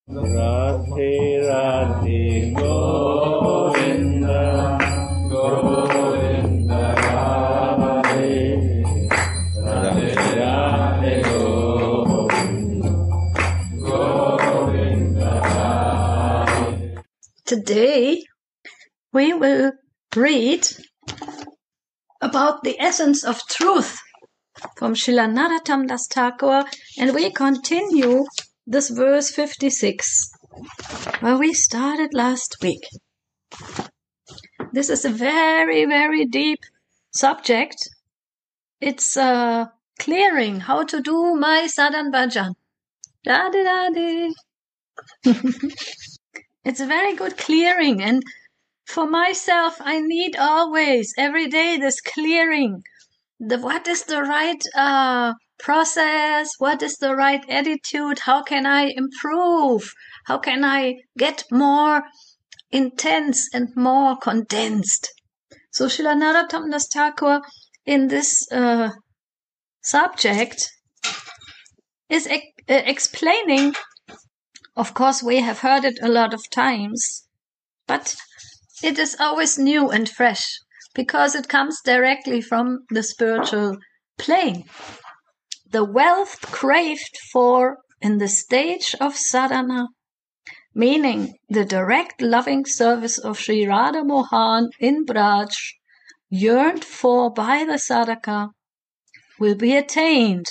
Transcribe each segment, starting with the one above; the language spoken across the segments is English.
Radhe Radhe Govinda Govinda Radhe Radhe Radhe Govinda Govinda Radhe. Today we will read about the essence of truth from Srila Narottam Das Thakur, and we continue this verse 56 where we started last week. This is a very, very deep subject. It's clearing how to do my sadhan bhajan. Da-di-da-di. It's a very good clearing, and for myself, I need always, every day, this clearing. What is the right process? What is the right attitude? How can I improve? How can I get more intense and more condensed? So Srila Narottam Das Thakur in this subject is explaining. Of course, we have heard it a lot of times, but it is always new and fresh because it comes directly from the spiritual plane. The wealth craved for in the stage of sadhana, meaning the direct loving service of Sri Radha Mohan in Braj, yearned for by the sadhaka, will be attained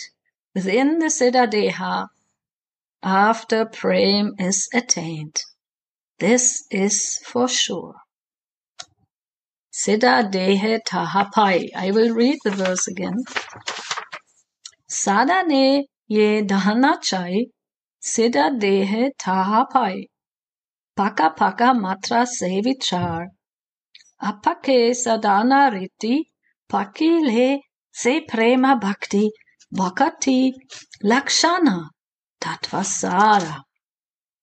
within the Siddha Deha after Prema is attained. This is for sure. Siddha Deha Tahapai. I will read the verse again. Sadhane ye dahana chai, Siddha Deha Tahapai. Paka paka matra se vichar. Apake sadhana riti, pakile se prema bhakti, bhakati lakshana tatvasara.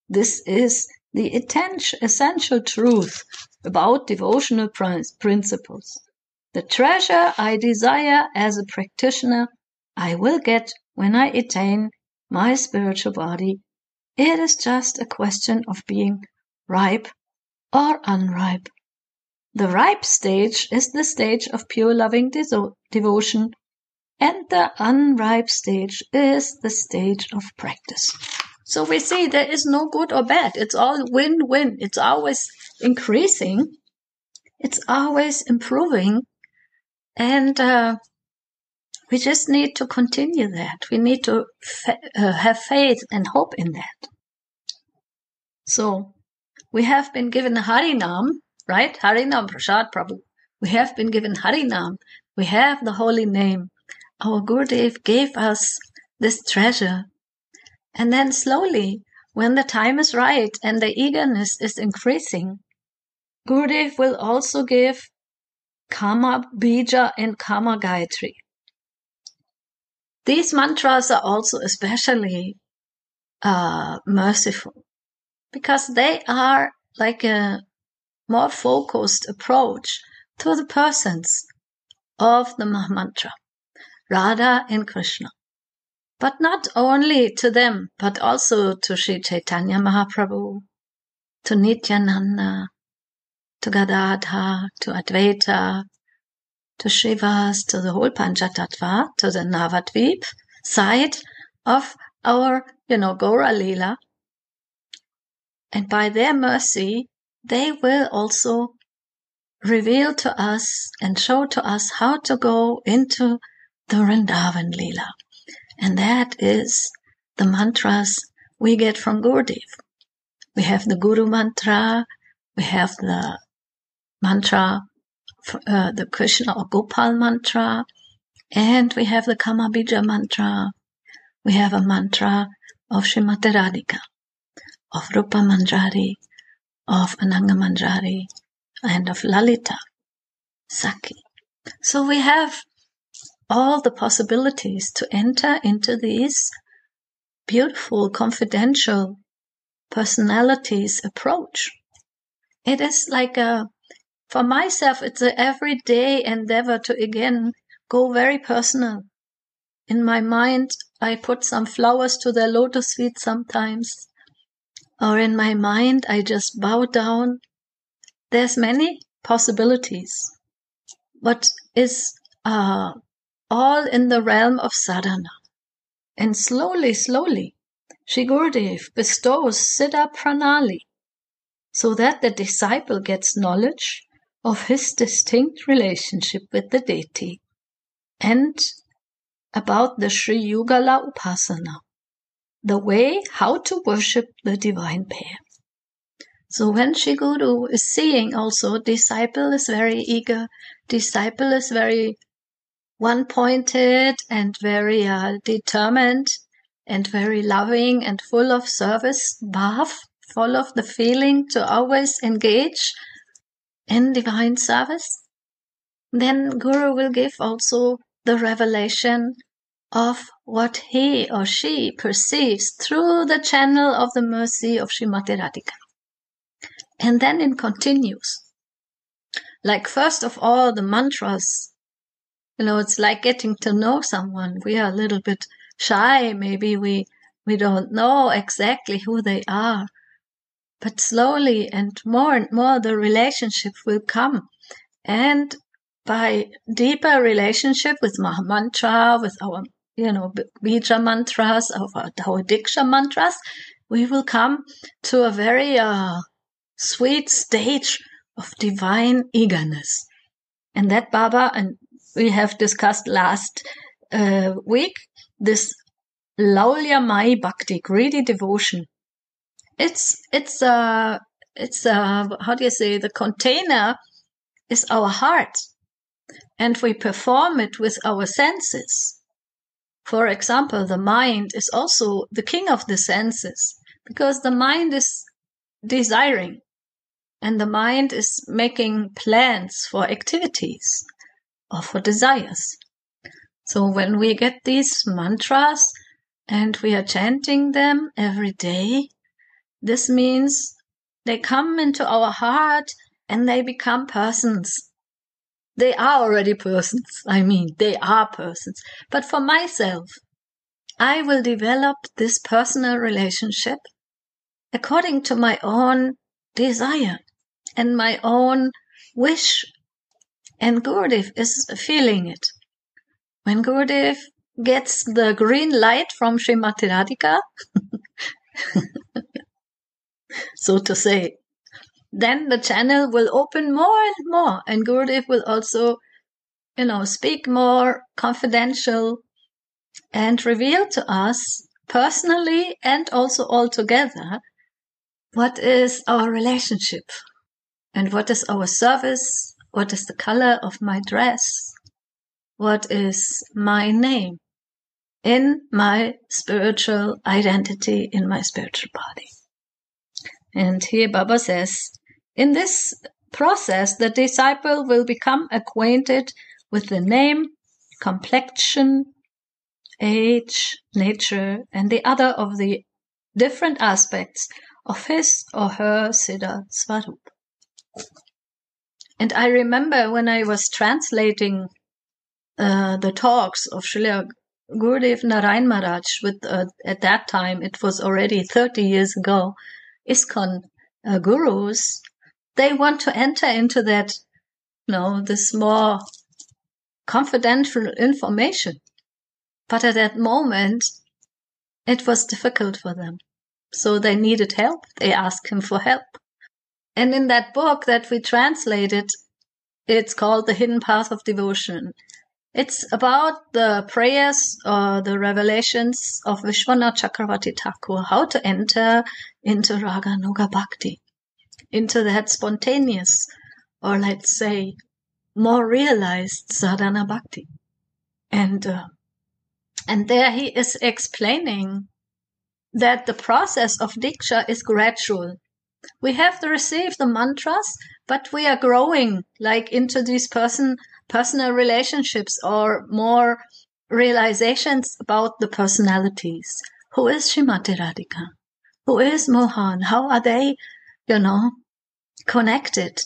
This is the essential truth about devotional principles. The treasure I desire as a practitioner, I will get when I attain my spiritual body. It is just a question of being ripe or unripe. The ripe stage is the stage of pure loving devotion, and the unripe stage is the stage of practice. So we see there is no good or bad. It's all win-win. It's always increasing. It's always improving. And we just need to continue that. We need to have faith and hope in that. So we have been given Harinam, right? Harinam Prasad Prabhu. We have been given Harinam. We have the holy name. Our Gurudev gave us this treasure. And then slowly, when the time is right and the eagerness is increasing, Gurudev will also give Kama Bija and Kama Gayatri. These mantras are also especially merciful because they are like a more focused approach to the persons of the Mahamantra, Radha and Krishna. But not only to them, but also to Sri Chaitanya Mahaprabhu, to Nityananda, to Gadadhar, to Advaita, to Srivas, to the whole Panchatattva, to the Navadvip side of our, Gaura Leela. And by their mercy, they will also reveal to us and show to us how to go into the Vrindavan Leela. And that is the mantras we get from Gurudev. We have the Guru mantra, we have the mantra, the Krishna or Gopal mantra, and we have the Kama Bija mantra. We have a mantra of Srimati Radhika, of Rupa Manjari, of Ananga Manjari, and of Lalita, Sakhi. So we have all the possibilities to enter into these beautiful, confidential personalities approach. It is like for myself, it's an everyday endeavor to again go very personal. In my mind, I put some flowers to their lotus feet sometimes. or in my mind I just bow down. There's many possibilities, but is all in the realm of sadhana. And slowly, Shri Gurudev bestows Siddha Pranali, so that the disciple gets knowledge of his distinct relationship with the deity and about the Sri Yugala Upasana, the way how to worship the divine pair. So when Shri Guru is seeing also, disciple is very eager, disciple is very one-pointed and very determined and very loving and full of service, bhav, full of the feeling to always engage in divine service, then Guru will give also the revelation of what he or she perceives through the channel of the mercy of Srimati Radhika. And then it continues. Like first of all, the mantras, it's like getting to know someone. We are a little bit shy. Maybe we don't know exactly who they are. But slowly and more, the relationship will come. And by deeper relationship with Mahamantra, with our, Bija mantras, our Diksha mantras, we will come to a very sweet stage of divine eagerness. And that Baba, and we have discussed last week, this Laulyamai Bhakti, greedy devotion. It's how do you say, the container is our heart, and we perform it with our senses. For example, the mind is also the king of the senses, because the mind is desiring, and the mind is making plans for activities or for desires. So when we get these mantras and we are chanting them every day, this means they come into our heart and they become persons. They are already persons. They are persons. But for myself, I will develop this personal relationship according to my own desire and my own wish. And Gurudev is feeling it. When Gurudev gets the green light from Srimati Radhika, so to say, then the channel will open more and more, and Gurudev will also, speak more confidential and reveal to us personally and also all together what is our relationship and what is our service, what is the color of my dress, what is my name in my spiritual identity, in my spiritual body. And here Baba says, in this process, the disciple will become acquainted with the name, complexion, age, nature, and the other of the different aspects of his or her Siddha Swarup. And I remember when I was translating the talks of Srila Gurudev Narayan Maharaj with, at that time, it was already 30 years ago, ISKCON gurus, they want to enter into that, this more confidential information. But at that moment, it was difficult for them. So they needed help. They asked him for help. And in that book that we translated, it's called The Hidden Path of Devotion. It's about the prayers or the revelations of Vishwanath Chakravarti Thakur, how to enter into Raga Nuga Bhakti, into that spontaneous, or let's say, more realized sadhana bhakti. And there he is explaining that the process of Diksha is gradual. We have to receive the mantras, but we are growing into these personal relationships or more realizations about the personalities. Who is Srimati Radhika? Who is Mohan? How are they, connected?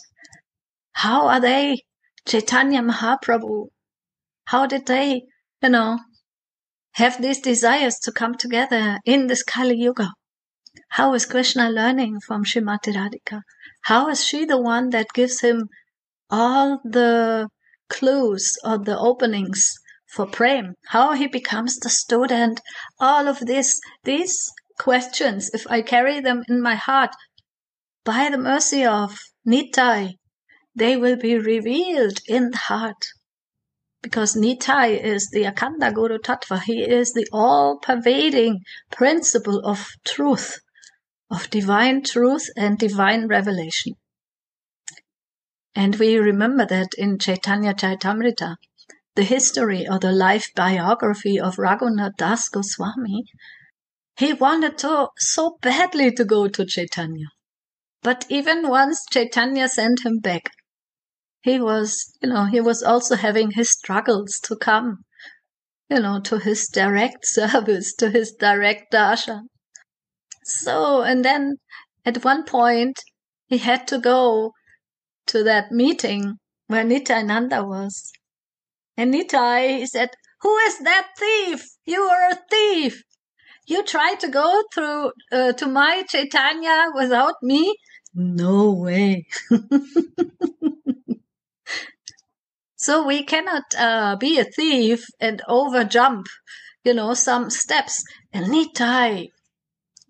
How are they Chaitanya Mahaprabhu? How did they, have these desires to come together in this Kali Yuga? How is Krishna learning from Srimati Radhika? How is she the one that gives him all the clues or the openings for Prem? How he becomes the student? All of these questions, if I carry them in my heart, by the mercy of Nitai, they will be revealed in the heart. Because Nitai is the Akhanda Guru Tattva. He is the all-pervading principle of truth, of divine truth and divine revelation. And we remember that in Chaitanya Charitamrita, the history or the life biography of Raghunath Das Goswami, he wanted so badly to go to Chaitanya. But even once Chaitanya sent him back, he was also having his struggles to come, to his direct service, to his direct darshan. So, and then at one point, he had to go to that meeting where Nitai Nanda was. And Nitai, he said, "Who is that thief? You are a thief. You tried to go through to my Chaitanya without me? No way." So we cannot be a thief and overjump, some steps. And Nitai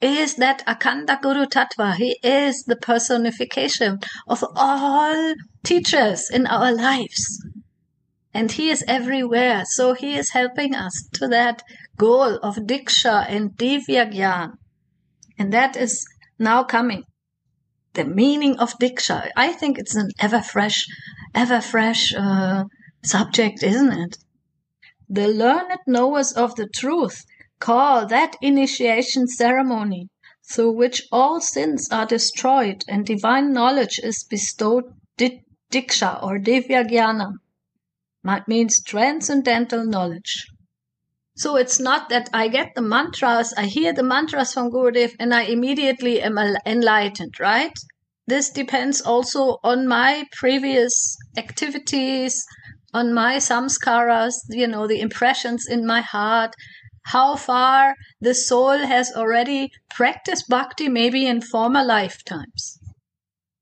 is that Akhanda Guru Tattva. He is the personification of all teachers in our lives. And he is everywhere. So he is helping us to that goal of Diksha and Divya Gyan. And that is now coming. The meaning of Diksha. I think it's an ever fresh subject, isn't it? The learned knowers of the truth call that initiation ceremony through which all sins are destroyed and divine knowledge is bestowed Diksha or Divya Jnana. Means transcendental knowledge. So it's not that I get the mantras, I hear the mantras from Gurudev and I immediately am enlightened, right? This depends also on my previous activities, on my samskaras, the impressions in my heart, how far the soul has already practiced bhakti maybe in former lifetimes.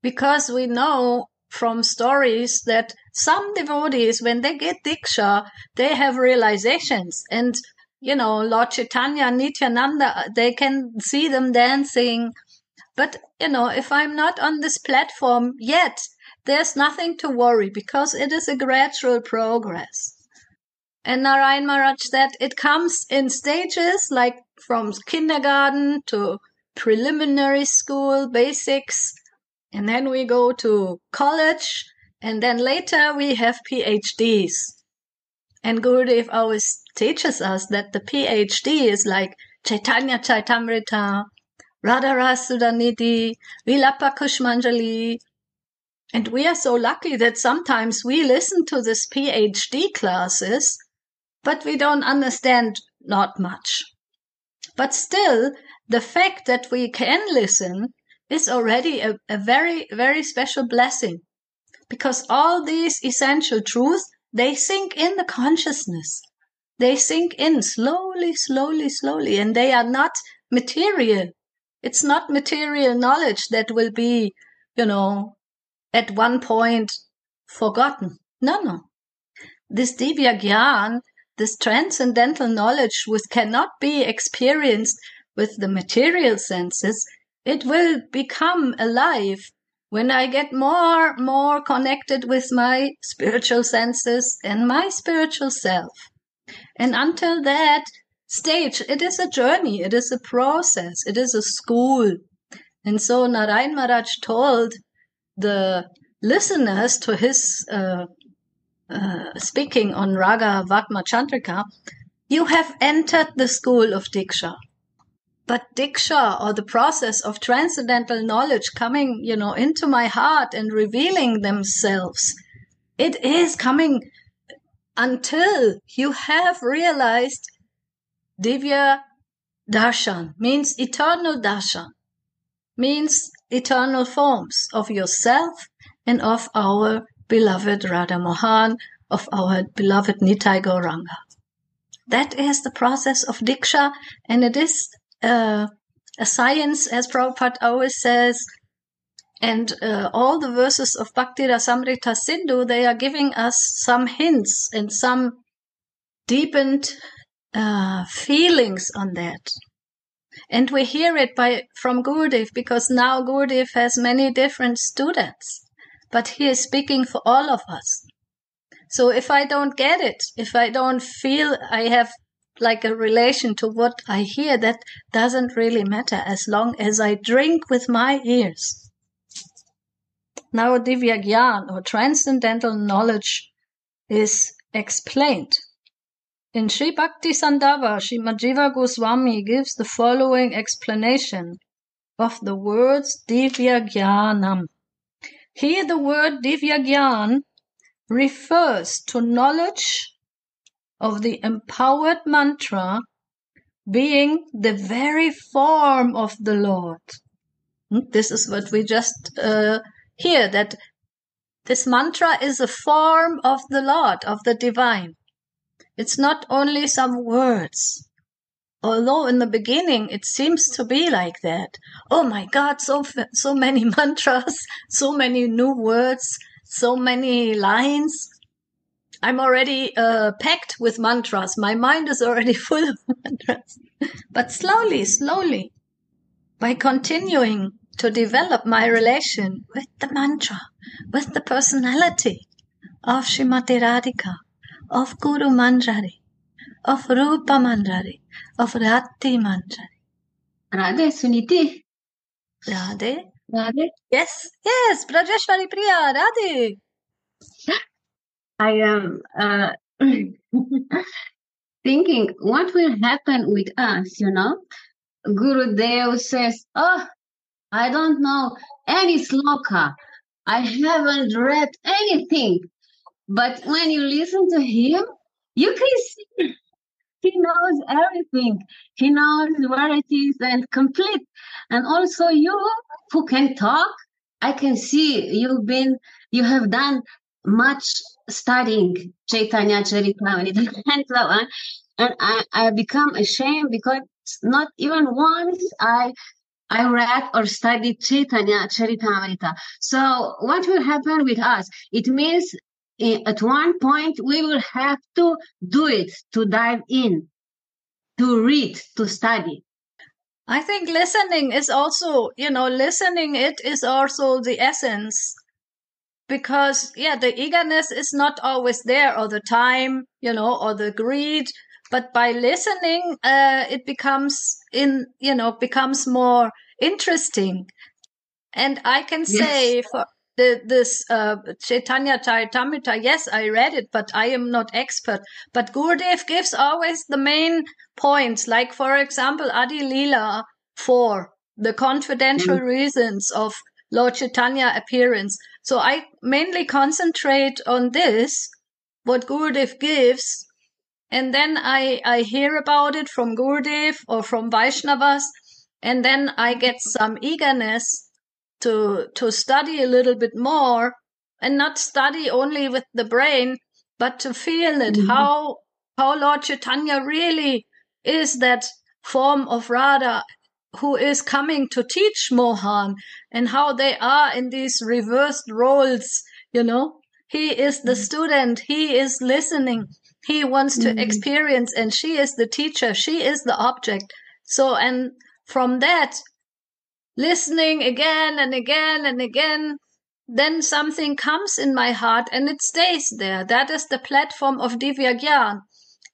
Because we know from stories that some devotees, when they get Diksha, they have realizations. And, Lord Chaitanya, Nityananda, they can see them dancing. But, if I'm not on this platform yet, there's nothing to worry because it is a gradual progress. And Narayan Maharaj said it comes in stages, like from kindergarten to preliminary school, basics, and then we go to college, and then later we have PhDs. And Gurudev always teaches us that the PhD is like Chaitanya Charitamrita, Radharasa Sudhanidhi, Vilapa Kushmanjali. And we are so lucky that sometimes we listen to this PhD classes, but we don't understand not much. But still, the fact that we can listen is already a very, very special blessing. Because all these essential truths, they sink in the consciousness. They sink in slowly, slowly, slowly, and they are not material. It's not material knowledge that will be, at one point forgotten. No. This Divya Gyan, this transcendental knowledge which cannot be experienced with the material senses, it will become alive when I get more connected with my spiritual senses and my spiritual self. And until that stage, it is a journey, it is a process, it is a school. And so Narayan Maharaj told the listeners to his speaking on Raga Vatma Candrika, you have entered the school of Diksha. But Diksha, or the process of transcendental knowledge coming, into my heart and revealing themselves, it is coming until you have realized Divya Darshan, means eternal darshan, means eternal forms of yourself and of our beloved Radha Mohan, of our beloved Nitai Gauranga. That is the process of Diksha, and it is a science, as Prabhupada always says. And all the verses of Bhakti Rasamrita Sindhu, they are giving us some hints and some deepened feelings on that. And we hear it from Gurudev, because now Gurudev has many different students, but he is speaking for all of us. So if I don't get it, if I don't feel I have like a relation to what I hear, that doesn't really matter as long as I drink with my ears. Now Divya Gyan, or transcendental knowledge, is explained. In Sri Bhakti Sandhava, Srimad Jiva Goswami gives the following explanation of the words Divya Gyanam. Here the word Divya Gyan refers to knowledge of the empowered mantra being the very form of the Lord. This is what we just hear, that this mantra is a form of the Lord, of the divine. It's not only some words. Although in the beginning it seems to be like that. Oh my God, so many mantras, so many new words, so many lines. I'm already packed with mantras. My mind is already full of mantras. But slowly, by continuing to develop my relation with the mantra, with the personality of Srimati Radhika, of Guru Manjari, of Rupa Manjari, of Rati Manjari. Radhe, Suniti. Radhe? Radhe. Yes, Brajeshwari Priya, Radhe. I am thinking, what will happen with us, Guru Dev says, oh, I don't know any sloka. I haven't read anything. But when you listen to him, you can see he knows everything. He knows where it is and complete. And also you who can talk, I can see you have done much studying Chaitanya Charitamrita and so on. And I become ashamed because not even once I read or studied Chaitanya Charitamrita. So what will happen with us? It means at one point we will have to do it, to dive in, to read, to study. I think listening is also, listening it is also the essence. Because, the eagerness is not always there, or the time, or the greed. But by listening, it becomes more interesting. And I can say for this Chaitanya Charitamrita, yes, I read it, but I am not expert. But Gurudev gives always the main points, like, for example, Adi Leela 4, the confidential reasons of Lord Chaitanya appearance. So I mainly concentrate on this, what Gurudev gives, and then I hear about it from Gurudev or from Vaishnavas, and then I get some eagerness to study a little bit more, and not study only with the brain, but to feel it, how Lord Chaitanya really is that form of Radha who is coming to teach Mohan, and how they are in these reversed roles, He is the student, he is listening, he wants to experience, and she is the teacher, she is the object. So, and from that, listening again and again and again, then something comes in my heart and it stays there. That is the platform of Divya Gyan.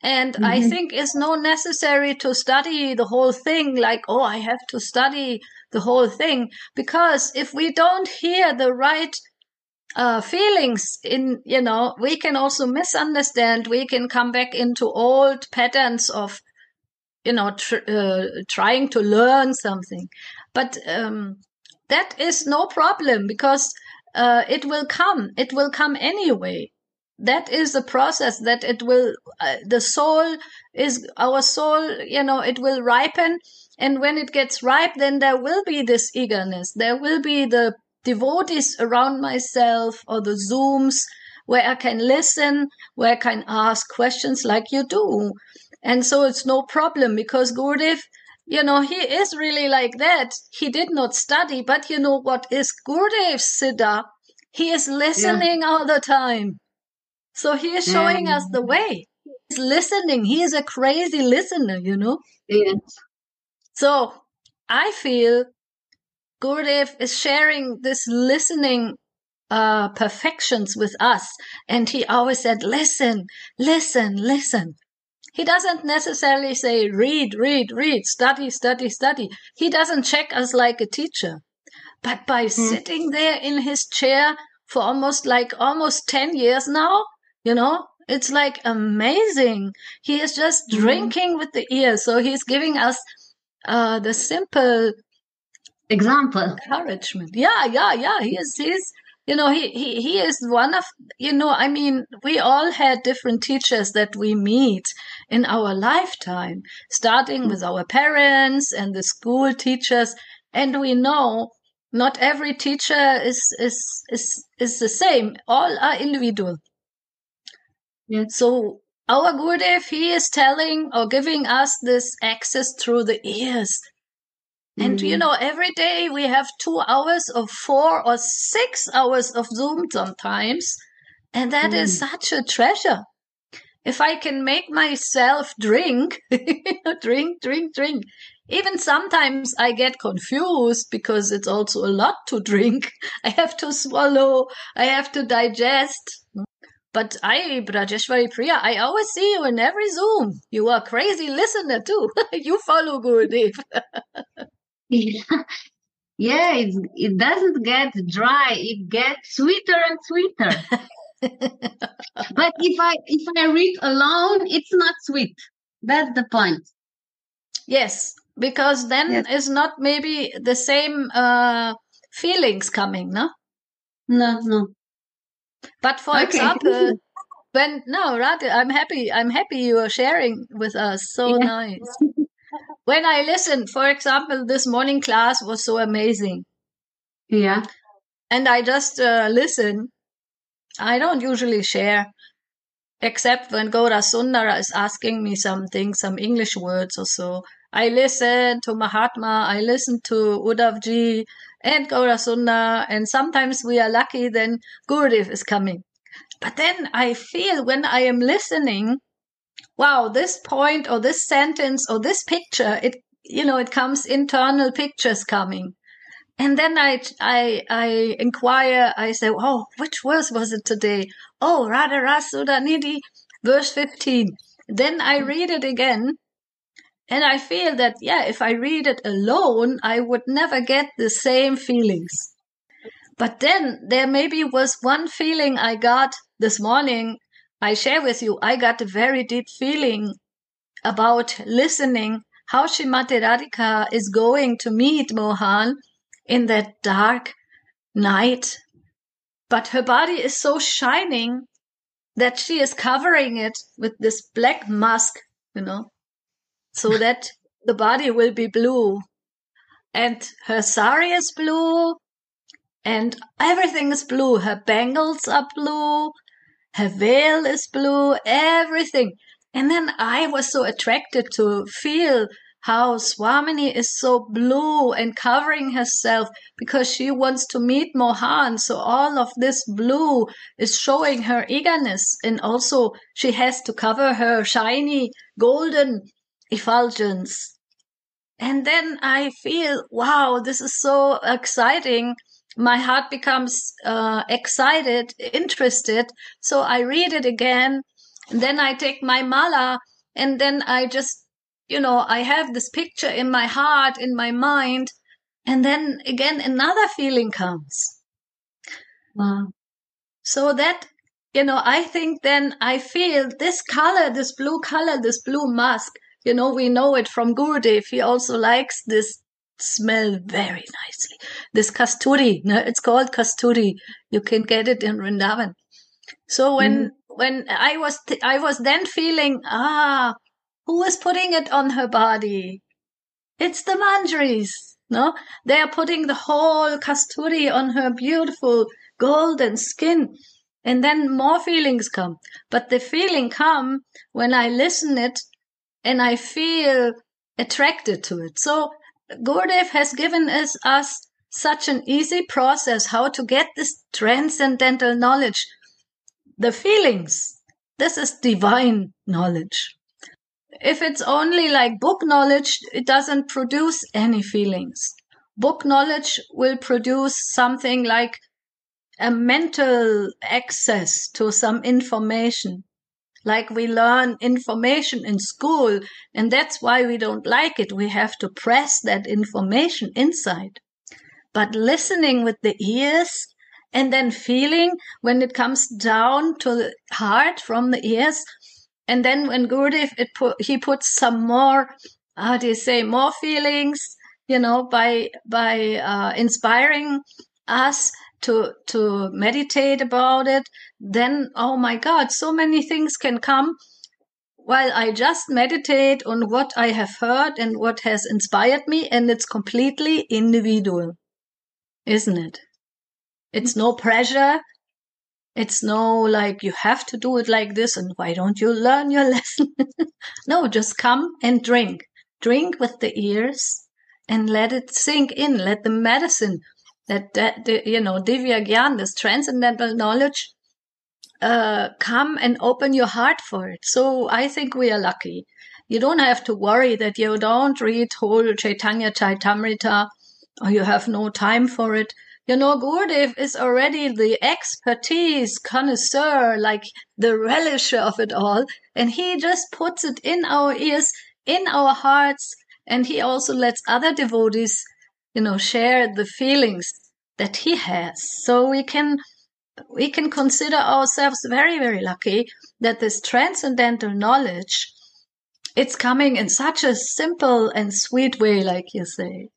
And I think it's not necessary to study the whole thing, like, oh, I have to study the whole thing. Because if we don't hear the right feelings we can also misunderstand. We can come back into old patterns of, trying to learn something. But that is no problem, because it will come. It will come anyway. That is the process that it will, our soul, it will ripen. And when it gets ripe, then there will be this eagerness. There will be the devotees around myself, or the Zooms where I can listen, where I can ask questions like you do. And so it's no problem, because Gurudev he is really like that. He did not study, but what is Gurudev's Siddha? He is listening all the time. So he is showing us the way. He's listening. He is a crazy listener, Yes. So I feel Gurudev is sharing this listening perfections with us. And he always said, listen, listen, listen. He doesn't necessarily say, read, read, read, study, study, study. He doesn't check us like a teacher. But by sitting there in his chair for almost 10 years now, it's like amazing. He is just drinking with the ears. So he's giving us the simple example encouragement. Yeah. He is he is one of, we all had different teachers that we meet in our lifetime, starting with our parents and the school teachers. And we know not every teacher is the same. All are individual. Yeah. So our Gurudev, he is telling or giving us this access through the ears. And, every day we have 2 hours or 4 or 6 hours of Zoom sometimes. And that is such a treasure. If I can make myself drink, drink. Even sometimes I get confused because it's also a lot to drink. I have to swallow. I have to digest. But Brajeshwari Priya, I always see you in every Zoom. You are a crazy listener too. You follow Gurudev. Yeah, it doesn't get dry. It gets sweeter and sweeter. But if I read alone, it's not sweet. That's the point. Yes, because then is not maybe the same feelings coming, no? No. But for example, I'm happy you are sharing with us. So nice. When I listen, for example, this morning class was so amazing. Yeah. And I just listen. I don't usually share, except when Gaura Sundara is asking me something, some English words or so. I listen to Mahatma, I listen to Uddhavji and Gaura Sundara, and sometimes we are lucky, then Gurudev is coming. But then I feel when I am listening, wow, this point or this sentence or this picture, it comes internal pictures coming. And then I inquire, I say, oh, which verse was it today? Oh, Radha Rasuda Nidhi, verse 15. Then I read it again. And I feel that, if I read it alone, I would never get the same feelings. But then there maybe was one feeling I got this morning. I share with you, I got a very deep feeling about listening, how Srimati Radhika is going to meet Mohan in that dark night. But her body is so shining that she is covering it with this black mask, so that the body will be blue. And her sari is blue, and everything is blue. Her bangles are blue, her veil is blue, everything. And then I was so attracted to feel how Swamini is so blue and covering herself because she wants to meet Mohan. So all of this blue is showing her eagerness. And also she has to cover her shiny golden effulgence. And then I feel, wow, this is so exciting. My heart becomes excited, interested. So I read it again. And then I take my mala, and then I just, I have this picture in my heart, in my mind. And then again, another feeling comes. Wow. So that, I think then I feel this color, this blue mask, we know it from Gurudev. He also likes this smell very nicely. This kasturi, it's called kasturi. You can get it in Vrindavan. So when I was then feeling, who is putting it on her body? It's the Manjaris, no? They are putting the whole kasturi on her beautiful golden skin. And then more feelings come. But the feeling come when I listen it and I feel attracted to it. So Gurudev has given us such an easy process how to get this transcendental knowledge. The feelings, this is divine knowledge. If it's only like book knowledge, it doesn't produce any feelings. Book knowledge will produce something like a mental access to some information. Like we learn information in school, and that's why we don't like it. We have to press that information inside. But listening with the ears and then feeling when it comes down to the heart from the ears, and then when Gurudev, he puts some more, more feelings, by inspiring us to meditate about it, then, oh my God, so many things can come while I just meditate on what I have heard and what has inspired me, and it's completely individual, isn't it? It's no pressure. It's no like you have to do it like this and why don't you learn your lesson? No, just come and drink. Drink with the ears and let it sink in. Let the medicine, Divya Gyan, this transcendental knowledge, come and open your heart for it. So I think we are lucky. You don't have to worry that you don't read whole Chaitanya Chaitamrita or you have no time for it. Gurudev is already the expertise connoisseur, like the relisher of it all. And he just puts it in our ears, in our hearts. And he also lets other devotees, share the feelings that he has. So we can consider ourselves very, very lucky that this transcendental knowledge, it's coming in such a simple and sweet way, like you say.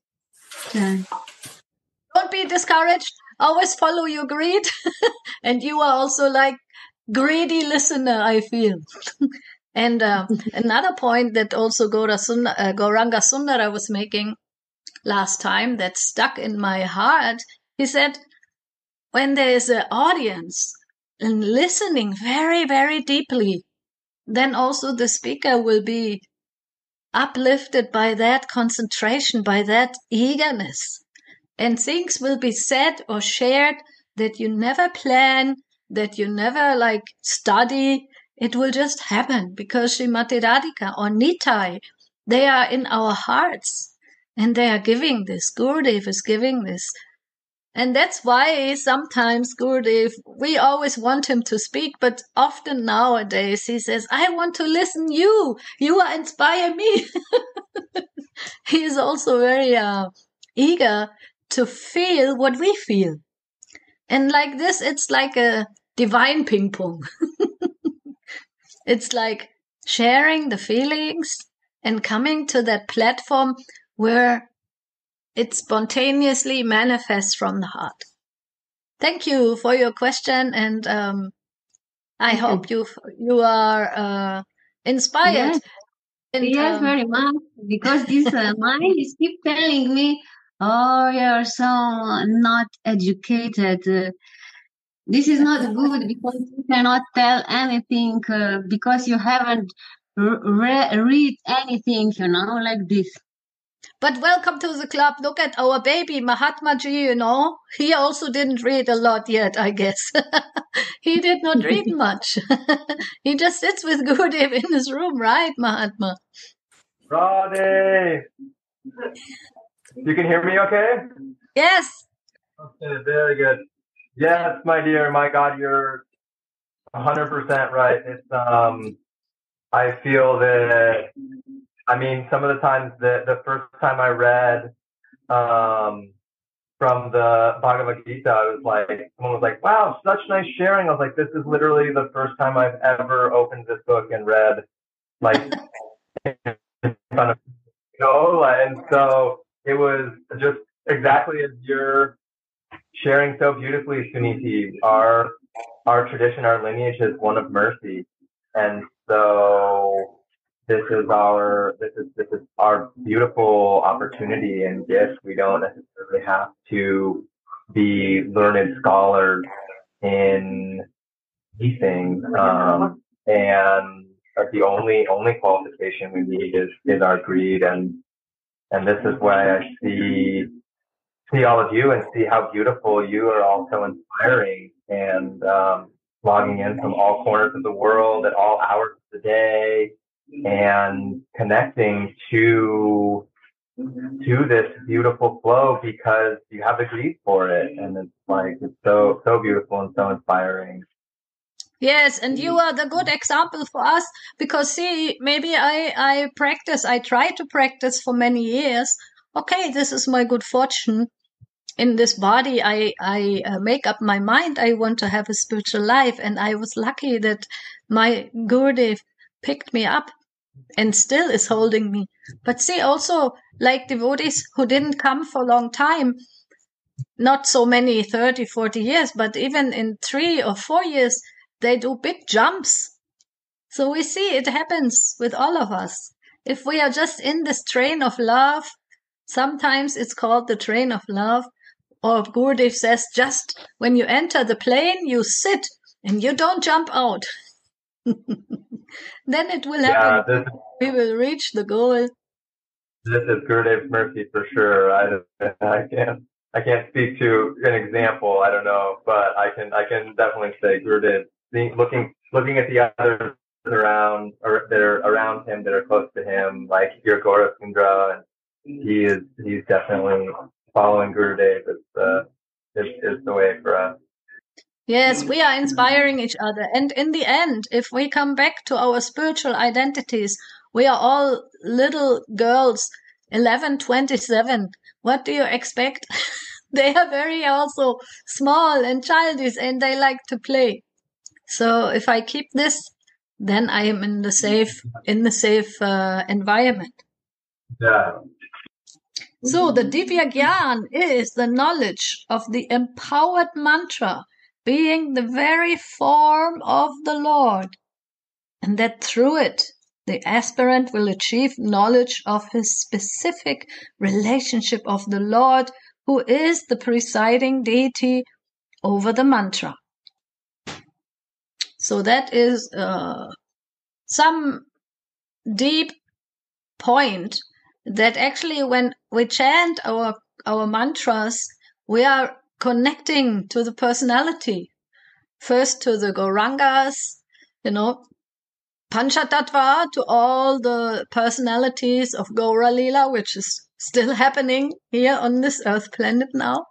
Yeah. Don't be discouraged. Always follow your greed. And you are also like greedy listener, I feel. And another point that also Gauranga Sundara was making last time that stuck in my heart, he said, when there is an audience and listening very, very deeply, then also the speaker will be uplifted by that concentration, by that eagerness. And things will be said or shared that you never plan, that you never study. It will just happen because Srimati Radhika or Nitai, they are in our hearts and they are giving this. Gurudev is giving this. And that's why sometimes Gurudev, we always want him to speak, but often nowadays he says, I want to listen you. You are inspire me. He is also very eager to feel what we feel. And like this, it's like a divine ping pong. It's like sharing the feelings and coming to that platform where it spontaneously manifests from the heart. Thank you for your question, and I hope you are inspired. Yes, And, yes, very much. Because this mind is keep telling me, "Oh, you're so not educated. This is not good because you cannot tell anything because you haven't read anything, like this." But welcome to the club. Look at our baby, Mahatma Ji, He also didn't read a lot yet, I guess. He did not read much. He just sits with Gurudev in his room, right, Mahatma? Radhe! You can hear me okay? Yes. Okay, very good. Yes, my dear, my God, you're 100% right. It's, I feel that, some of the times the first time I read, from the Bhagavad Gita, I was like, someone was like, wow, such nice sharing. I was like, this is literally the first time I've ever opened this book and read, in front of, and so it was just exactly as you're sharing so beautifully, Suniti. Our tradition, our lineage is one of mercy. And so this is our beautiful opportunity and gift. We don't necessarily have to be learned scholars in these things. And the only qualification we need is our greed, and this is why I see all of you and see how beautiful you are, all so inspiring, and logging in from all corners of the world at all hours of the day and connecting to this beautiful flow because you have the greed for it, and it's so beautiful and so inspiring. Yes, and you are the good example for us because see, maybe I try to practice for many years. Okay, this is my good fortune. In this body, I make up my mind. I want to have a spiritual life, and I was lucky that my Gurudev picked me up and still is holding me. But see, also like devotees who didn't come for a long time, not so many 30, 40 years, but even in 3 or 4 years, they do big jumps. So we see it happens with all of us. If we are just in this train of love, sometimes it's called the train of love, or Gurudev says, just when you enter the plane, you sit and you don't jump out. Then it will happen. We will reach the goal. This is Gurudev's mercy for sure. I can't speak to an example. I don't know, but I can definitely say Gurudev, looking at the others around, or that are around him, that are close to him, like your Gaura Sundra, and he's definitely following Gurudev is the way for us. Yes, we are inspiring each other. And in the end, if we come back to our spiritual identities, we are all little girls, 11, 27. What do you expect? They are very also small and childish, and they like to play. So if I keep this, then I am in the safe environment. Yeah. So the Divya Gyan is the knowledge of the empowered mantra being the very form of the Lord, and that through it the aspirant will achieve knowledge of his specific relationship of the Lord, who is the presiding deity over the mantra. So that is some deep point that actually when we chant our mantras, we are connecting to the personality. First to the Gaurangas, Panchatattva, to all the personalities of Gaura Lila, which is still happening here on this earth planet now.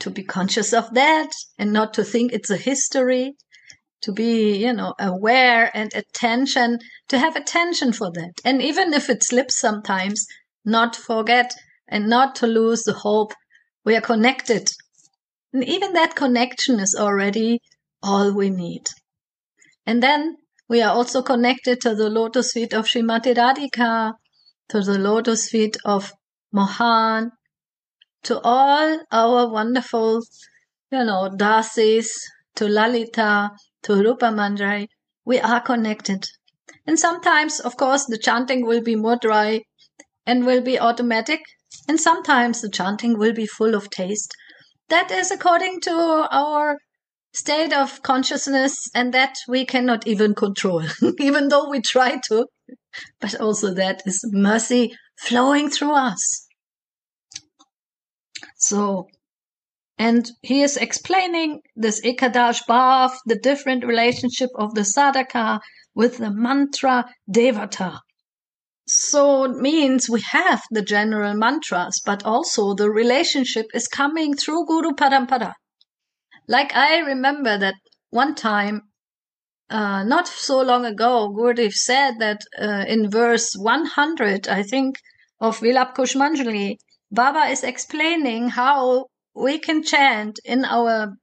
To be conscious of that and not to think it's a history. To be, aware and attention, to have attention for that. And even if it slips sometimes, not forget and not to lose the hope. We are connected. And even that connection is already all we need. And then we are also connected to the lotus feet of Srimati Radhika, to the lotus feet of Mohan, to all our wonderful, dasis, to Lalita, to Rupa Manjari. We are connected. And sometimes, of course, the chanting will be more dry and will be automatic. And sometimes the chanting will be full of taste. That is according to our state of consciousness, and that we cannot even control, even though we try to. But also that is mercy flowing through us. So, and he is explaining this Ekadash Bhav, the different relationship of the sadhaka with the mantra devata. So it means we have the general mantras, but also the relationship is coming through Guru Parampara. Like I remember that one time, not so long ago, Gurudev said that in verse 100, I think, of Vilap Kushmanjali, Baba is explaining how we can chant in our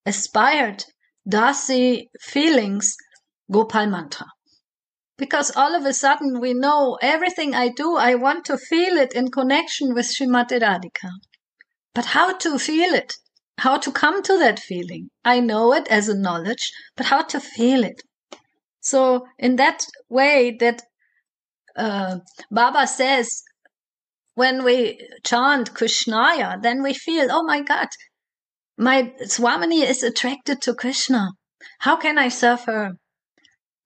aspired Dasi feelings Gopal mantra. Because all of a sudden we know everything I do, I want to feel it in connection with Srimati Radhika. But how to feel it? How to come to that feeling? I know it as a knowledge, but how to feel it? So in that way that Baba says, when we chant Krishnaya, then we feel, oh my God, my Swamini is attracted to Krishna. How can I serve her?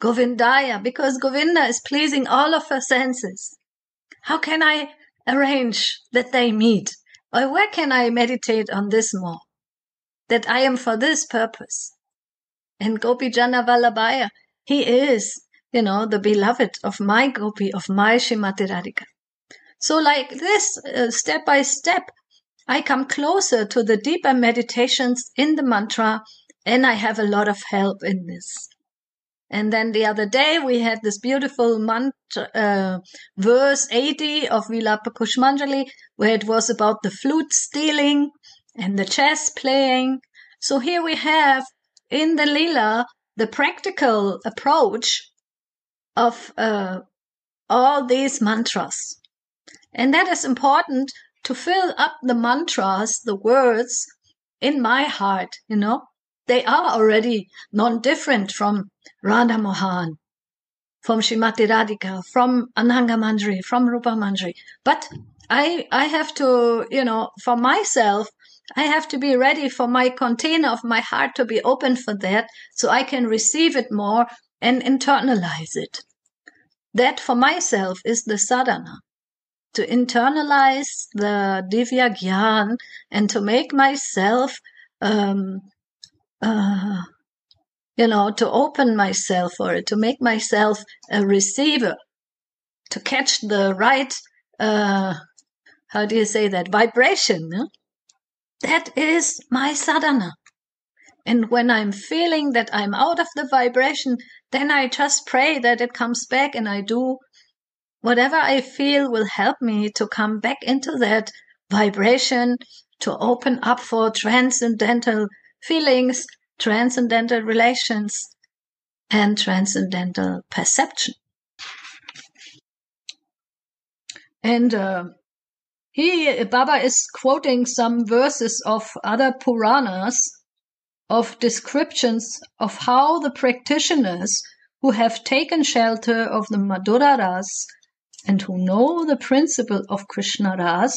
Govindaya, because Govinda is pleasing all of her senses. How can I arrange that they meet? Or where can I meditate on this more? That I am for this purpose. And Gopi Jana Vallabhaya, he is, the beloved of my Gopi, of my Srimati Radhika. So like this, step by step, I come closer to the deeper meditations in the mantra, and I have a lot of help in this. And then the other day we had this beautiful mantra, verse 80 of Vilapa Pushpanjali, where it was about the flute stealing and the chess playing. So here we have in the Lila the practical approach of all these mantras. And that is important to fill up the mantras, the words, in my heart, They are already non-different from Radha Mohan, from Srimati Radhika, from Ananga Manjari, from Rupa Manjari. But I have to, for myself, I have to be ready for my container of my heart to be open for that, so I can receive it more and internalize it. That for myself is the sadhana, to internalize the Divya Gyan and to make myself to open myself for it, to make myself a receiver, to catch the right, vibration. That is my sadhana. And when I'm feeling that I'm out of the vibration, then I just pray that it comes back, and I do whatever I feel will help me to come back into that vibration, to open up for transcendental feelings, transcendental relations, and transcendental perception. And Baba is quoting some verses of other Puranas, of descriptions of how the practitioners who have taken shelter of the Madhura Ras and who know the principle of Krishna Ras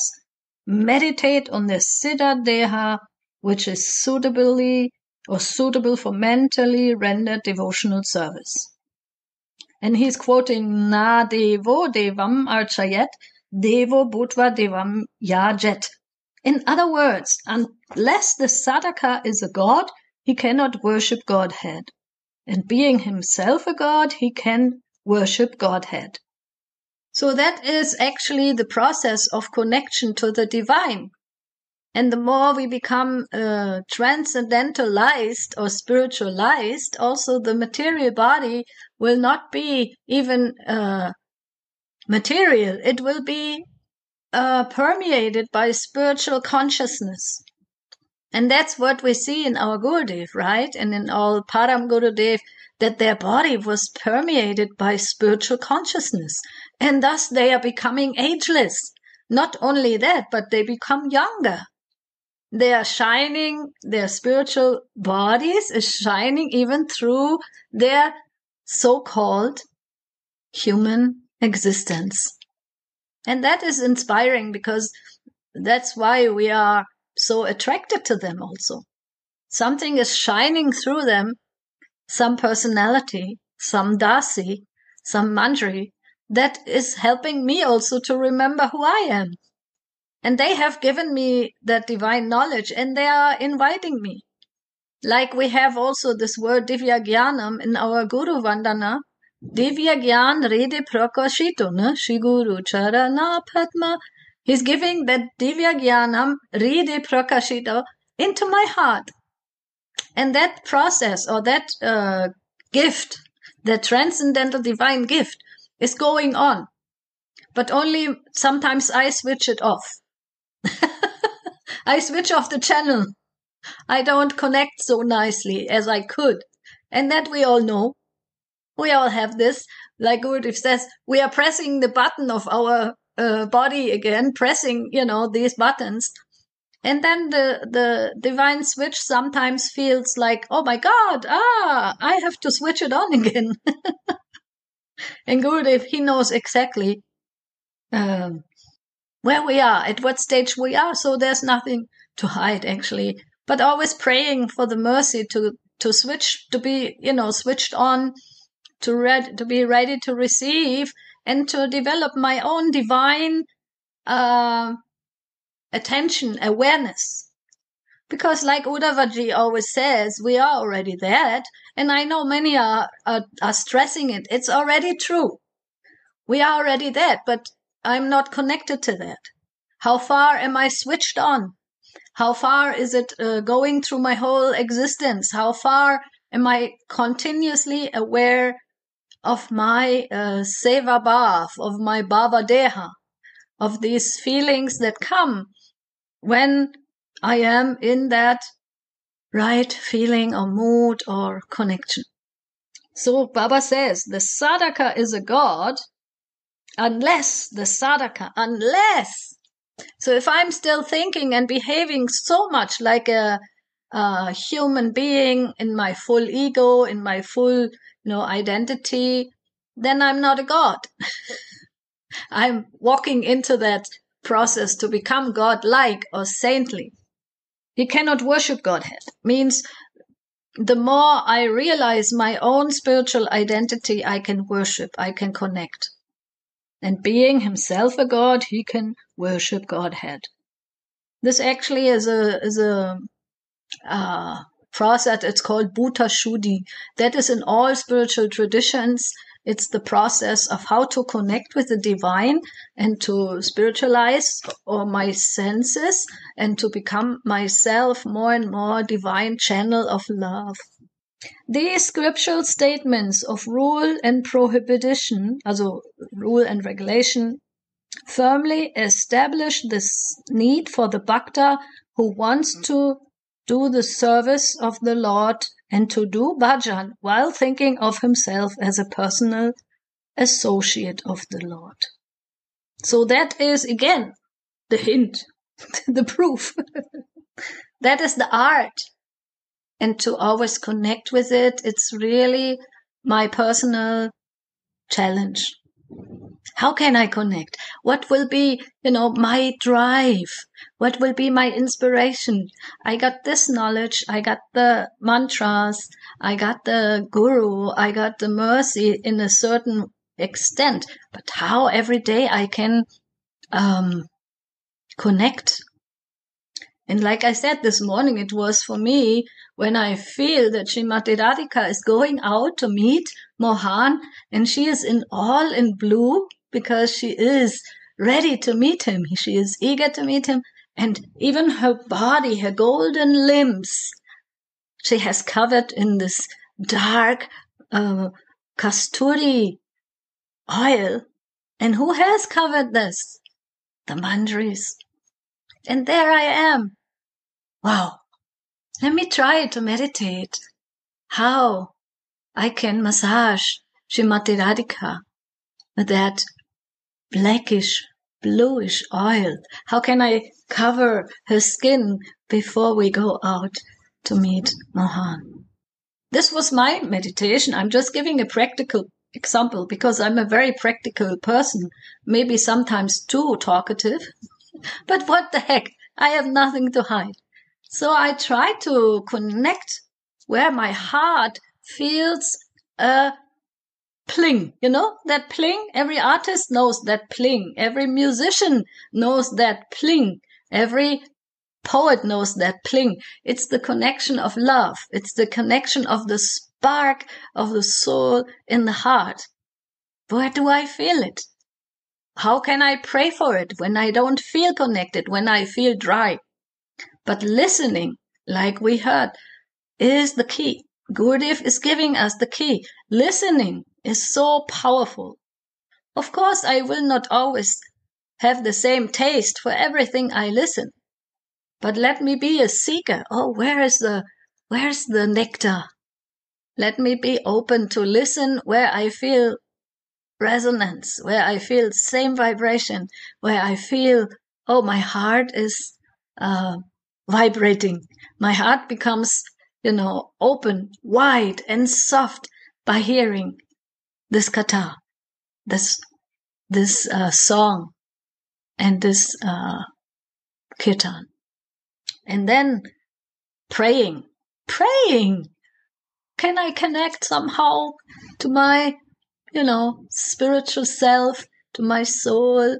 meditate on the Siddha Deha, which is suitable for mentally rendered devotional service. And he's quoting Na Devo Devam Archayat, Devo Bhutva Devam Yajet. In other words, unless the sadhaka is a god, he cannot worship Godhead. And being himself a god, he can worship Godhead. So that is actually the process of connection to the divine. And the more we become transcendentalized or spiritualized, also the material body will not be even material. It will be permeated by spiritual consciousness. And that's what we see in our Gurudev, right? And in all Param Gurudev, that their body was permeated by spiritual consciousness. And thus they are becoming ageless. Not only that, but they become younger. They are shining, their spiritual bodies is shining even through their so-called human existence. And that is inspiring, because that's why we are so attracted to them also. Something is shining through them, some personality, some dasi, some manjari, that is helping me also to remember who I am. And they have given me that divine knowledge, and they are inviting me. Like we have also this word Divya Gyanam in our Guru Vandana. Divya Gyan Rede Prakashito, Shri Guru Charana Padma. He's giving that Divya Gyanam Rede Prakashito into my heart. And that process, or that gift, that transcendental divine gift, is going on. But only sometimes I switch it off. I switch off the channel. I don't connect so nicely as I could. And that we all know. We all have this. Like Gurudev says, we are pressing the button of our body again, pressing, these buttons. And then the divine switch sometimes feels like, oh my God, I have to switch it on again. And Gurudev, he knows exactly where we are, at what stage we are. So there's nothing to hide, actually. But always praying for the mercy to switch, to be, switched on to be ready to receive and to develop my own divine attention, awareness. Because like Uddhavaji always says, we are already that. And I know many are stressing it. It's already true. We are already that, but I'm not connected to that. How far am I switched on? How far is it going through my whole existence? How far am I continuously aware of my seva bhav, of my bhava deha, of these feelings that come when I am in that right feeling or mood or connection? So Baba says the sadhaka is a god unless. So if I'm still thinking and behaving so much like a human being in my full ego, in my full identity, then I'm not a god. I'm walking into that process to become godlike or saintly. You cannot worship Godhead. Means the more I realize my own spiritual identity, I can worship, I can connect. And being himself a god, he can worship Godhead. This actually is a process. It's called Bhuta Shuddhi. That is in all spiritual traditions. It's the process of how to connect with the divine and to spiritualize all my senses and to become myself more and more divine channel of love. These scriptural statements of rule and prohibition, also rule and regulation, firmly establish this need for the bhakta who wants to do the service of the Lord and to do bhajan while thinking of himself as a personal associate of the Lord. So that is, again, the hint, the proof. That is the art. And to always connect with it, it's really my personal challenge. How can I connect? What will be, my drive? What will be my inspiration? I got this knowledge. I got the mantras. I got the guru. I got the mercy in a certain extent. But how every day I can connect? And like I said this morning, it was for me when I feel that Srimati Radhika is going out to meet Mohan and she is all in blue because she is ready to meet him. She is eager to meet him. And even her body, her golden limbs, she has covered in this dark kasturi oil. And who has covered this? The manjaris. And there I am. Wow. Let me try to meditate how I can massage Srimati Radhika with that blackish, bluish oil. How can I cover her skin before we go out to meet Mohan? This was my meditation. I'm just giving a practical example because I'm a very practical person, maybe sometimes too talkative. But what the heck? I have nothing to hide. So I try to connect where my heart feels a pling. That pling? Every artist knows that pling. Every musician knows that pling. Every poet knows that pling. It's the connection of love. It's the connection of the spark of the soul in the heart. Where do I feel it? How can I pray for it when I don't feel connected, when I feel dry? But listening, like we heard, is the key. Gurudev is giving us the key. Listening is so powerful. Of course, I will not always have the same taste for everything I listen. But let me be a seeker. Oh, where's the nectar? Let me be open to listen where I feel resonance, where I feel the same vibration, where I feel, my heart is vibrating. My heart becomes, open, wide and soft by hearing this katha, this song and this kirtan. And then praying. can I connect somehow to my, spiritual self, to my soul,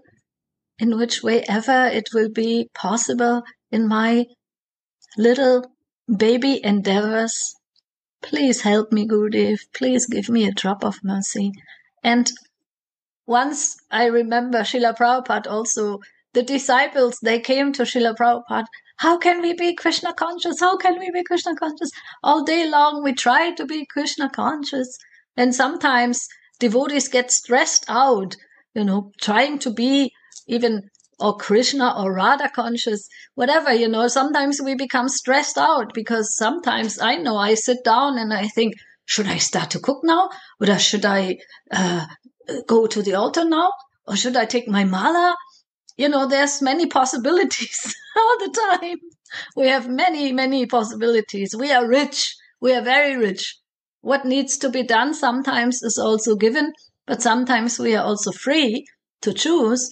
in which way ever it will be possible in my little baby endeavors. Please help me, Gurudev. Please give me a drop of mercy. And once I remember Srila Prabhupada also, the disciples, they came to Srila Prabhupada. How can we be Krishna conscious? How can we be Krishna conscious? All day long we try to be Krishna conscious. And sometimes devotees get stressed out, trying to be even or Krishna or Radha conscious, whatever, sometimes we become stressed out because sometimes I know I sit down and I think, should I start to cook now? Or should I go to the altar now? Or should I take my mala? There's many possibilities all the time. We have many, many possibilities. We are rich. We are very rich. What needs to be done sometimes is also given, but sometimes we are also free to choose.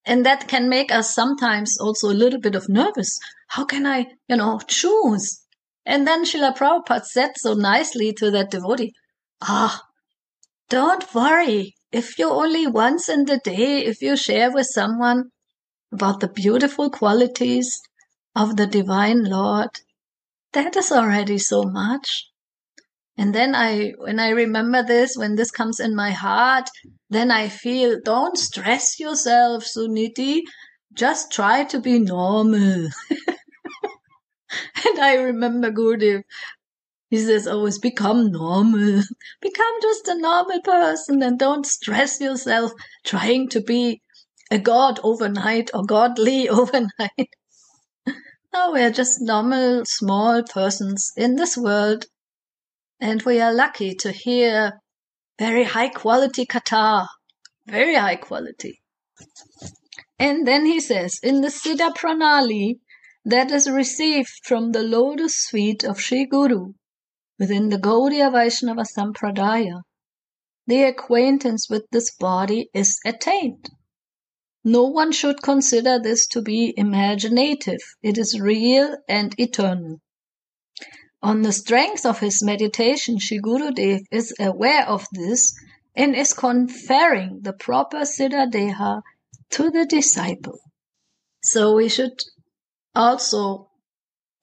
And that can make us sometimes also a little bit of nervous. How can I, choose? And then Srila Prabhupada said so nicely to that devotee, don't worry. If you only once in the day, if you share with someone about the beautiful qualities of the Divine Lord, that is already so much. And then when I remember this, when this comes in my heart, then I feel, don't stress yourself, Suniti. Just try to be normal. And I remember Gurudev, he says always, become normal. Become just a normal person and don't stress yourself trying to be a god overnight or godly overnight. No, we're just normal, small persons in this world. And we are lucky to hear very high quality katha, very high quality. And then he says, in the Siddha Pranali that is received from the lotus feet of Sri Guru within the Gaudiya Vaishnava Sampradaya, the acquaintance with this body is attained. No one should consider this to be imaginative. It is real and eternal. On the strength of his meditation, Sri Gurudev is aware of this and is conferring the proper Siddha Deha to the disciple. So we should also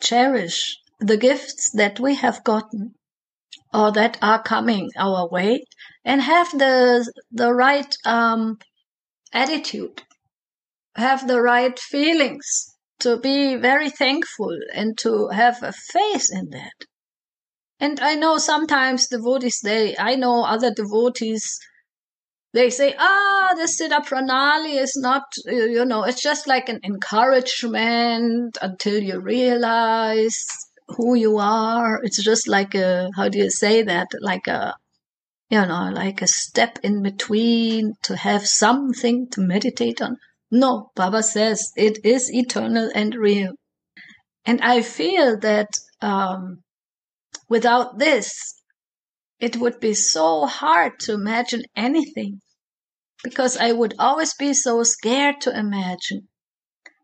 cherish the gifts that we have gotten or that are coming our way and have the right attitude, have the right feelings, to be very thankful and to have a faith in that. And I know sometimes devotees, I know other devotees, they say, the Siddha Pranali is not, it's just like an encouragement until you realize who you are. It's just like how do you say that? Like a step in between to have something to meditate on. No, Baba says it is eternal and real. And I feel that without this, it would be so hard to imagine anything, because I would always be so scared to imagine.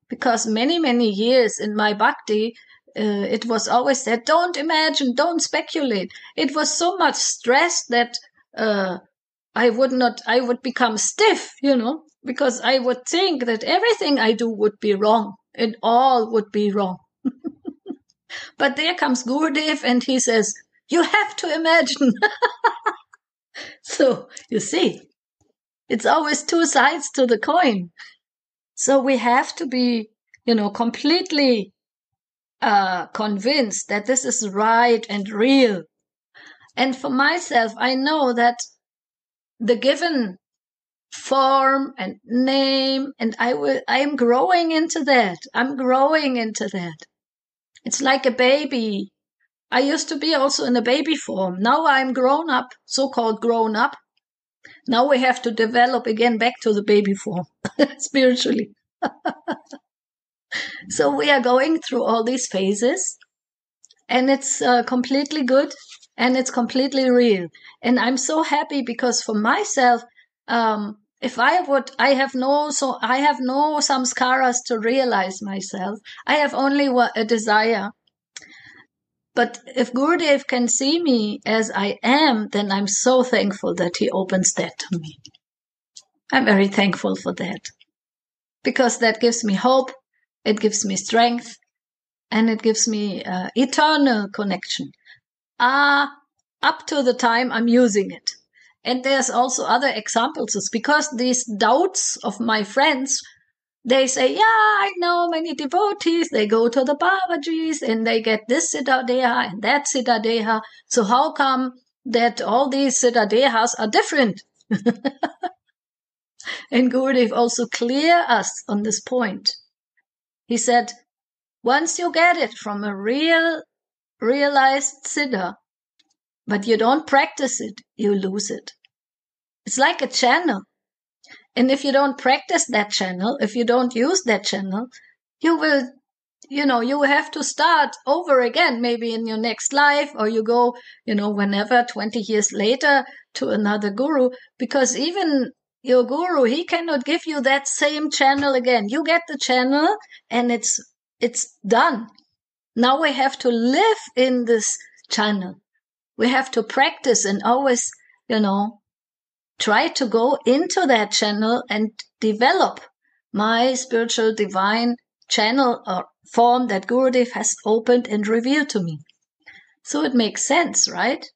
Because many, many years in my bhakti, it was always said, don't imagine, don't speculate. It was so much stress that I would become stiff, because I would think that everything I do would be wrong. It all would be wrong. But there comes Gurudev and he says, you have to imagine. So, you see, it's always two sides to the coin. So we have to be, completely convinced that this is right and real. And for myself, I know that the given form and name, and I am growing into that. I'm growing into that. It's like a baby. I used to be also in a baby form. Now I'm grown up, so-called grown up. Now we have to develop again back to the baby form, spiritually. So we are going through all these phases, and it's completely good, and it's completely real. And I'm so happy because for myself, if I have no samskaras to realize myself. I have only a desire. But if Gurudev can see me as I am, then I'm so thankful that he opens that to me. I'm very thankful for that. Because that gives me hope, it gives me strength, and it gives me eternal connection. Up to the time I'm using it. And there's also other examples. It's because these doubts of my friends, they say, yeah, I know many devotees, they go to the Babajis and they get this Siddha Deha and that Siddha Deha. So how come that all these Siddha Dehas are different? And Gurudev also clear us on this point. He said, once you get it from a realized Siddha, but you don't practice it, you lose it. It's like a channel. And if you don't practice that channel, if you don't use that channel, you will, you have to start over again, maybe in your next life, or you go, whenever, 20 years later to another guru, because even your guru, he cannot give you that same channel again. You get the channel and it's done. Now we have to live in this channel. We have to practice and always, try to go into that channel and develop my spiritual divine channel or form that Gurudev has opened and revealed to me. So it makes sense, right?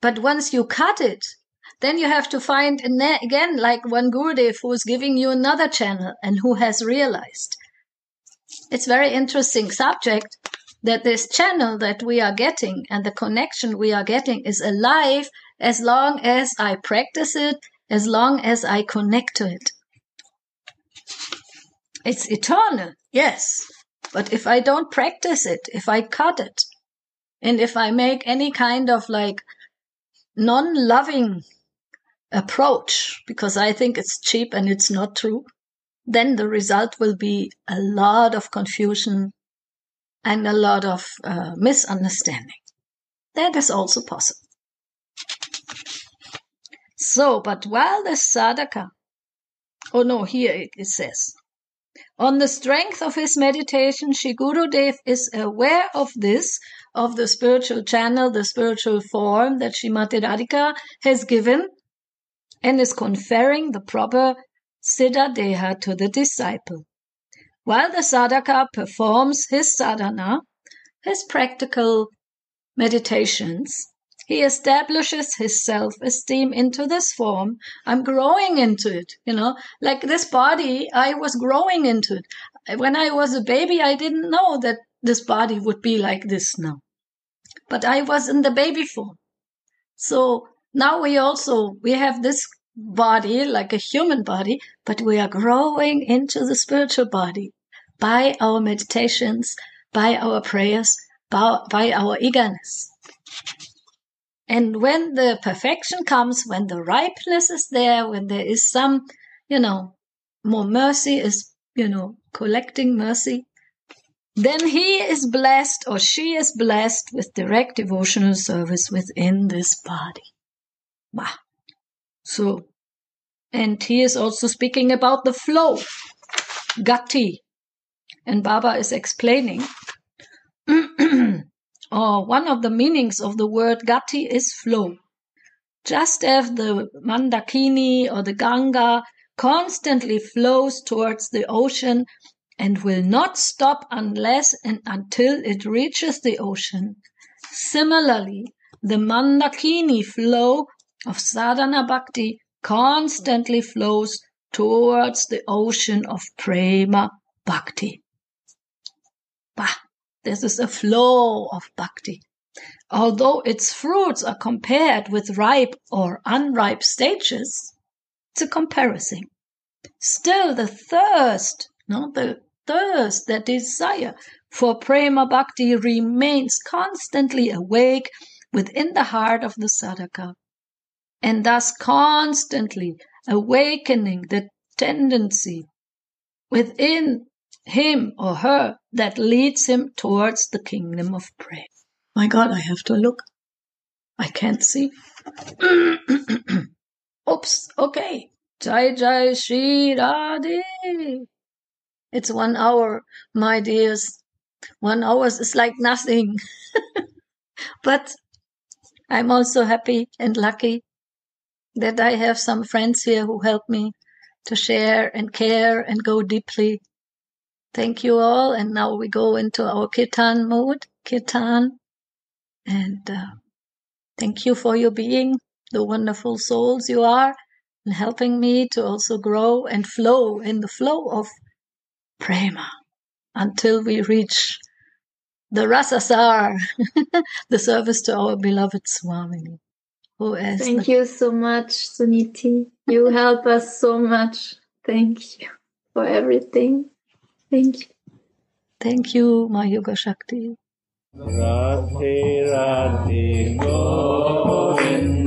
But once you cut it, then you have to find again, like one Gurudev who is giving you another channel and who has realized. It's very interesting subject that this channel that we are getting and the connection we are getting is alive as long as I practice it, as long as I connect to it. It's eternal, yes. But if I don't practice it, if I cut it, and if I make any kind of non-loving approach, because I think it's cheap and it's not true, then the result will be a lot of confusion and a lot of misunderstanding. That is also possible. So, but while the sadhaka, here it says, on the strength of his meditation, Shri Gurudev is aware of this, of the spiritual channel, the spiritual form that Srimati Radhika has given, and is conferring the proper Siddha Deha to the disciple. While the sadhaka performs his sadhana, his practical meditations, he establishes his self-esteem into this form. I'm growing into it, like this body, I was growing into it. When I was a baby, I didn't know that this body would be like this now. But I was in the baby form. So now we have this body, like a human body, but we are growing into the spiritual body by our meditations, by our prayers, by our eagerness. And when the perfection comes, when the ripeness is there, when there is some, more mercy is, collecting mercy, then he is blessed or she is blessed with direct devotional service within this body. Wow. So, and he is also speaking about the flow, gati. And Baba is explaining, one of the meanings of the word gati is flow. Just as the Mandakini or the Ganga constantly flows towards the ocean and will not stop unless and until it reaches the ocean. Similarly, the Mandakini flow of sadhana bhakti constantly flows towards the ocean of Prema Bhakti. This is a flow of bhakti. Although its fruits are compared with ripe or unripe stages, it's a comparison. Still the thirst, that desire for Prema Bhakti remains constantly awake within the heart of the sadhaka, and thus constantly awakening the tendency within him or her that leads him towards the kingdom of Prema. My God, I have to look. I can't see. Oops, okay. Jai Jai Shri Radhe. It's 1 hour, my dears. 1 hour is like nothing. But I'm also happy and lucky that I have some friends here who help me to share and care and go deeply. Thank you all. And now we go into our kirtan mode, kirtan. And thank you for your being, the wonderful souls you are, and helping me to also grow and flow in the flow of Prema until we reach the Rasasar, the service to our beloved Swami. Thank you so much, Suniti. You help us so much. Thank you for everything. Thank you. Thank you, my Yoga Shakti. Radhe Radhe Govinda.